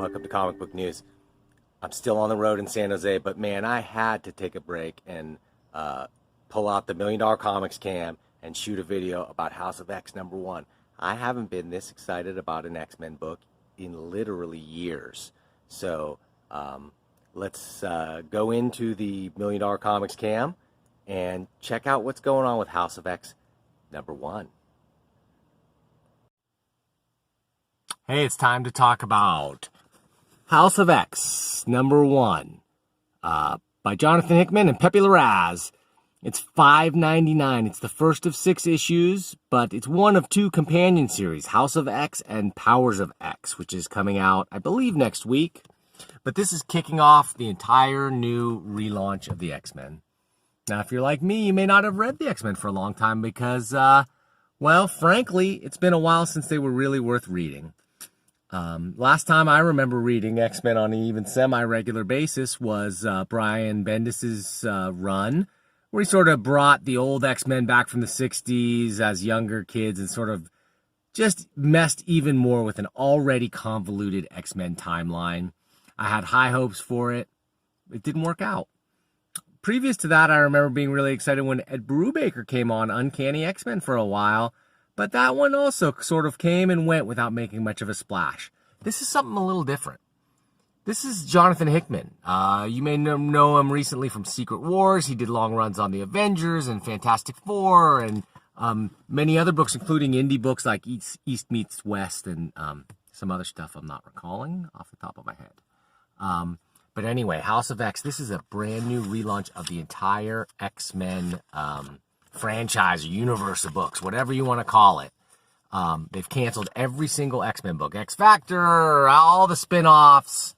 welcome to Comic Book News. I'm still on the road in San Jose, but man, I had to take a break and pull out the $1 Million Comics cam and shoot a video about House of X #1. I haven't been this excited about an X-Men book in literally years. So let's go into the $1 Million Comics cam and check out what's going on with House of X #1. Hey, it's time to talk about House of X #1 by Jonathan Hickman and Pepe Larraz. It's $5.99. It's the first of 6 issues, but it's one of 2 companion series, House of X and Powers of X, which is coming out, I believe, next week. But this is kicking off the entire new relaunch of the X-Men. Now, if you're like me, you may not have read the X-Men for a long time because, well, frankly, it's been a while since they were really worth reading. Last time I remember reading X-Men on an even semi-regular basis was Brian Bendis's run, where he sort of brought the old X-Men back from the 60s as younger kids and sort of just messed even more with an already convoluted X-Men timeline. I had high hopes for it. It didn't work out. Previous to that, I remember being really excited when Ed Brubaker came on Uncanny X-Men for a while, but that one also sort of came and went without making much of a splash. This is something a little different. This is Jonathan Hickman. You may know him recently from Secret Wars. He did long runs on the Avengers and Fantastic Four and many other books, including indie books like East Meets West and some other stuff I'm not recalling off the top of my head. But anyway, House of X, this is a brand new relaunch of the entire X-Men franchise, universe of books, whatever you want to call it. They've canceled every single X-Men book, X-Factor, all the spin-offs,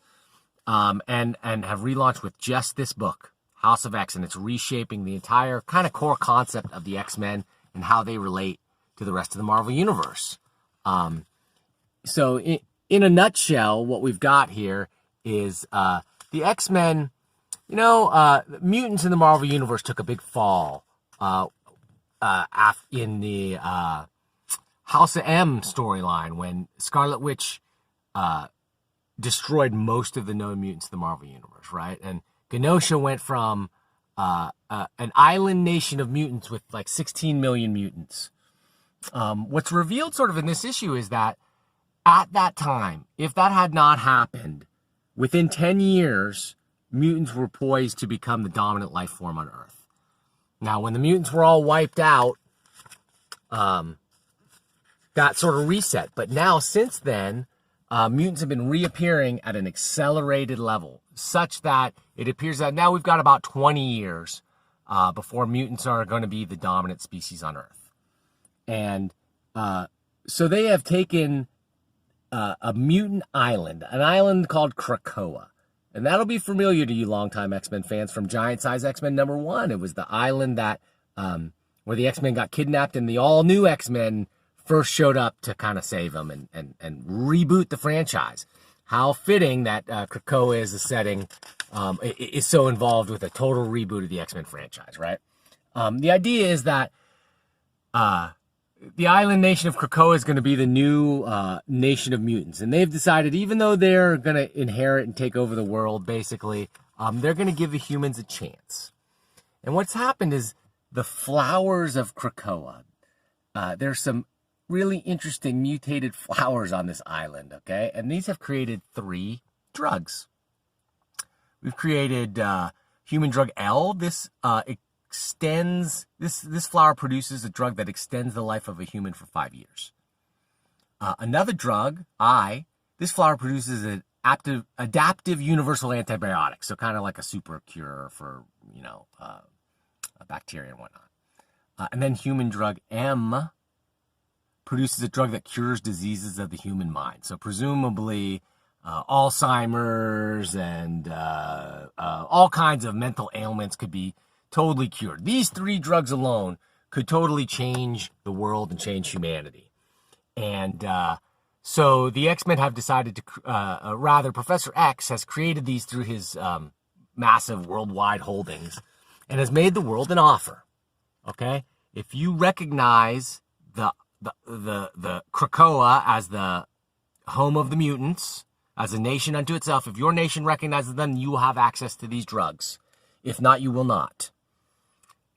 and have relaunched with just this book, House of X, and it's reshaping the entire kind of core concept of the X-Men and how they relate to the rest of the Marvel Universe. So in a nutshell, what we've got here is the X-Men, mutants in the Marvel Universe took a big fall in the House of M storyline when Scarlet Witch destroyed most of the known mutants in the Marvel Universe, right? And Genosha went from an island nation of mutants with like 16 million mutants. What's revealed sort of in this issue is that at that time, if that had not happened, within 10 years, mutants were poised to become the dominant life form on Earth. Now, when the mutants were all wiped out, that sort of reset. But now, since then, mutants have been reappearing at an accelerated level, such that it appears that now we've got about 20 years before mutants are going to be the dominant species on Earth. And so they have taken a mutant island, an island called Krakoa. And that'll be familiar to you longtime X-Men fans from Giant Size X-Men #1. It was the island that where the X-Men got kidnapped and the all-new X-Men first showed up to kind of save them and reboot the franchise. How fitting that Krakoa is the setting is so involved with a total reboot of the X-Men franchise, right? The idea is that the island nation of Krakoa is going to be the new nation of mutants. And they've decided, even though they're going to inherit and take over the world, basically, they're going to give the humans a chance. And what's happened is the flowers of Krakoa. There's some really interesting mutated flowers on this island, okay? And these have created 3 drugs. We've created human drug L. This extends, this flower produces a drug that extends the life of a human for 5 years. Another drug, I, this flower produces an adaptive universal antibiotic, so kind of like a super cure for, a bacteria and whatnot. And then human drug M produces a drug that cures diseases of the human mind. So presumably Alzheimer's and all kinds of mental ailments could be totally cured. These 3 drugs alone could totally change the world and change humanity. And so the X-Men have decided to, Professor X has created these through his massive worldwide holdings and has made the world an offer. Okay? If you recognize the Krakoa as the home of the mutants, as a nation unto itself. If your nation recognizes them, you will have access to these drugs. If not, you will not.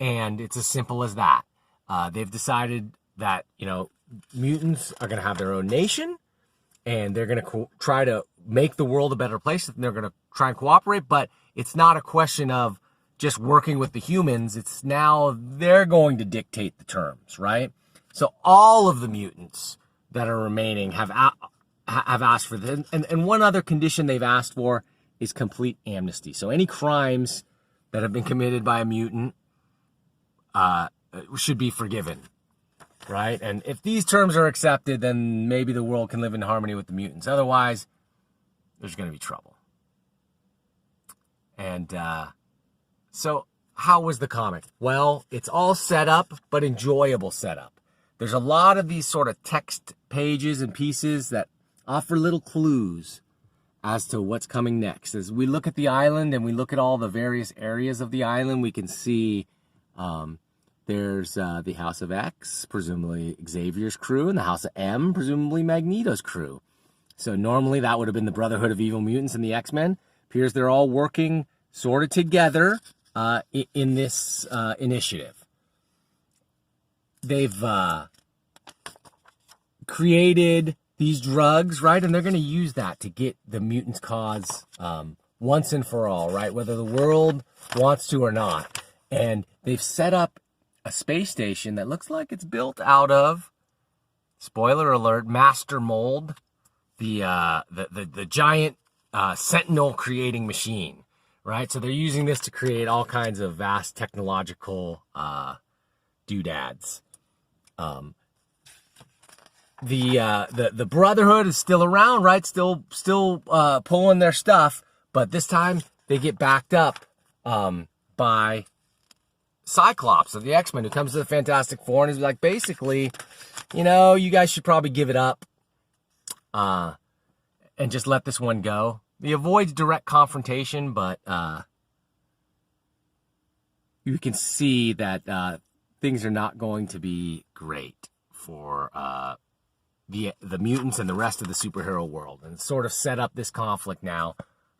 And it's as simple as that. They've decided that, mutants are going to have their own nation, and they're going to try to make the world a better place, and they're going to try and cooperate, but it's not a question of just working with the humans. It's now they're going to dictate the terms, right? So all of the mutants that are remaining have asked for this. And one other condition they've asked for is complete amnesty. So any crimes that have been committed by a mutant should be forgiven, right? And if these terms are accepted, then maybe the world can live in harmony with the mutants. Otherwise, there's going to be trouble. And so how was the comic? Well, it's all set up, but enjoyable setup. There's a lot of these sort of text pages and pieces that offer little clues as to what's coming next. As we look at the island and we look at all the various areas of the island, we can see there's the House of X, presumably Xavier's crew, and the House of M, presumably Magneto's crew. So normally that would have been the Brotherhood of Evil Mutants and the X-Men. Appears they're all working sort of together in this initiative. They've created these drugs, right? And they're going to use that to get the mutants' cause once and for all, right? Whether the world wants to or not. And they've set up a space station that looks like it's built out of, spoiler alert, Master Mold, the giant Sentinel creating machine, right? So they're using this to create all kinds of vast technological doodads. The Brotherhood is still around, right? Still pulling their stuff, but this time they get backed up by Cyclops of the X-Men, who comes to the Fantastic Four and is like, basically, you guys should probably give it up and just let this one go. He avoids direct confrontation, but you can see that things are not going to be great for the mutants and the rest of the superhero world. And it's sort of set up this conflict now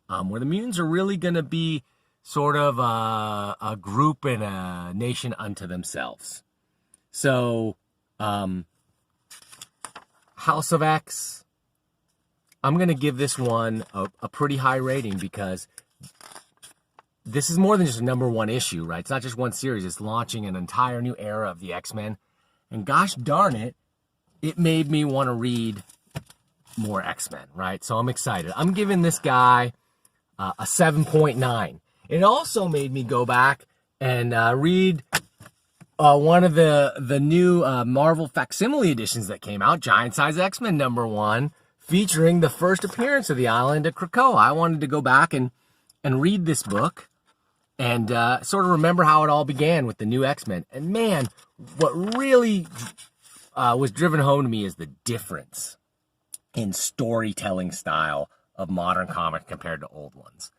where the mutants are really going to be sort of a group and a nation unto themselves. So, House of X, I'm going to give this one a pretty high rating because this is more than just a #1 issue, right? It's not just one series. It's launching an entire new era of the X-Men. And gosh darn it, it made me want to read more X-Men, right? So I'm excited. I'm giving this guy a 7.9. It also made me go back and read one of the new Marvel facsimile editions that came out, Giant Size X-Men #1, featuring the first appearance of the island of Krakoa. I wanted to go back and read this book and sort of remember how it all began with the new X-Men. And man, what really was driven home to me is the difference in storytelling style of modern comics compared to old ones.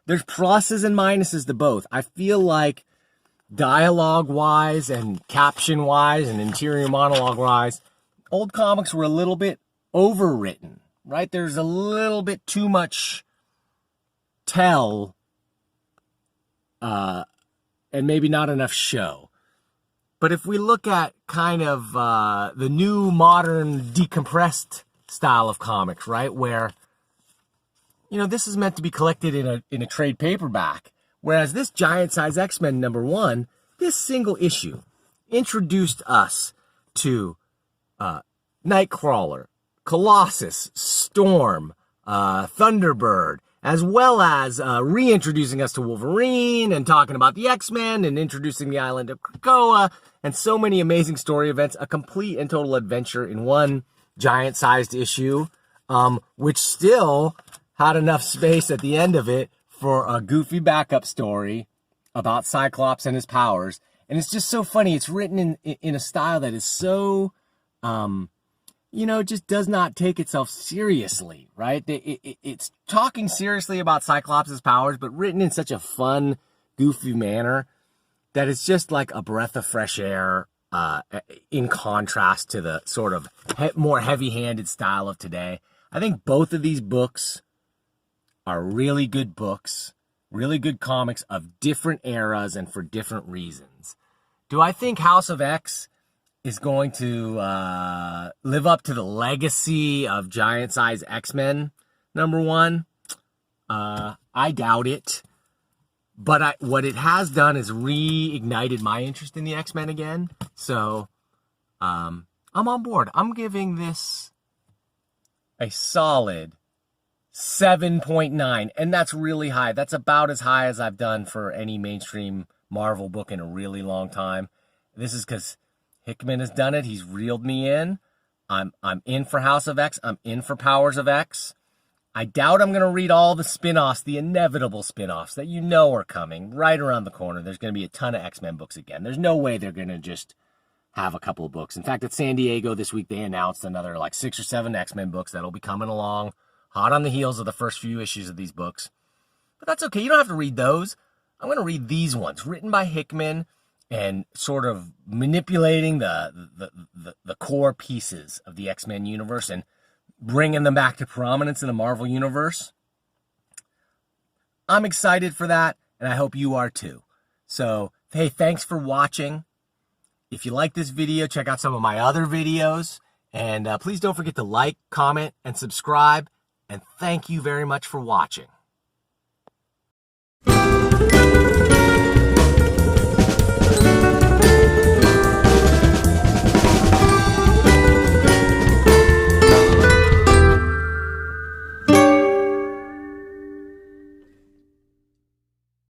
There's pluses and minuses to both. I feel like dialogue-wise and caption-wise and interior monologue-wise, old comics were a little bit overwritten, right? There's a little bit too much tell and maybe not enough show. But if we look at kind of the new modern decompressed style of comics, right, where this is meant to be collected in a trade paperback. Whereas this Giant Size X-Men #1, this single issue introduced us to Nightcrawler, Colossus, Storm, Thunderbird, as well as reintroducing us to Wolverine and talking about the X-Men and introducing the island of Krakoa and so many amazing story events, a complete and total adventure in one giant-sized issue, which still had enough space at the end of it for a goofy backup story about Cyclops and his powers. And it's just so funny. It's written in a style that is so, just does not take itself seriously, right? It's talking seriously about Cyclops' powers, but written in such a fun, goofy manner that it's just like a breath of fresh air in contrast to the sort of more heavy-handed style of today. I think both of these books are really good books, really good comics of different eras and for different reasons. Do I think House of X is going to live up to the legacy of Giant Size X-Men #1? I doubt it. But what it has done is reignited my interest in the X-Men again. So I'm on board. I'm giving this a solid 7.9. And that's really high. That's about as high as I've done for any mainstream Marvel book in a really long time. This is because Hickman has done it. He's reeled me in. I'm in for House of X. I'm in for Powers of X. I doubt I'm going to read all the spin-offs, the inevitable spin-offs that you know are coming right around the corner. There's going to be a ton of X-Men books again. There's no way they're going to just have a couple of books. In fact, at San Diego this week, they announced another like 6 or 7 X-Men books that'll be coming along, hot on the heels of the first few issues of these books. But that's okay. You don't have to read those. I'm going to read these ones, written by Hickman and sort of manipulating the core pieces of the X-Men universe and bringing them back to prominence in the Marvel Universe. I'm excited for that, and I hope you are too. So, hey, thanks for watching. If you like this video, check out some of my other videos. And please don't forget to like, comment, and subscribe. And thank you very much for watching.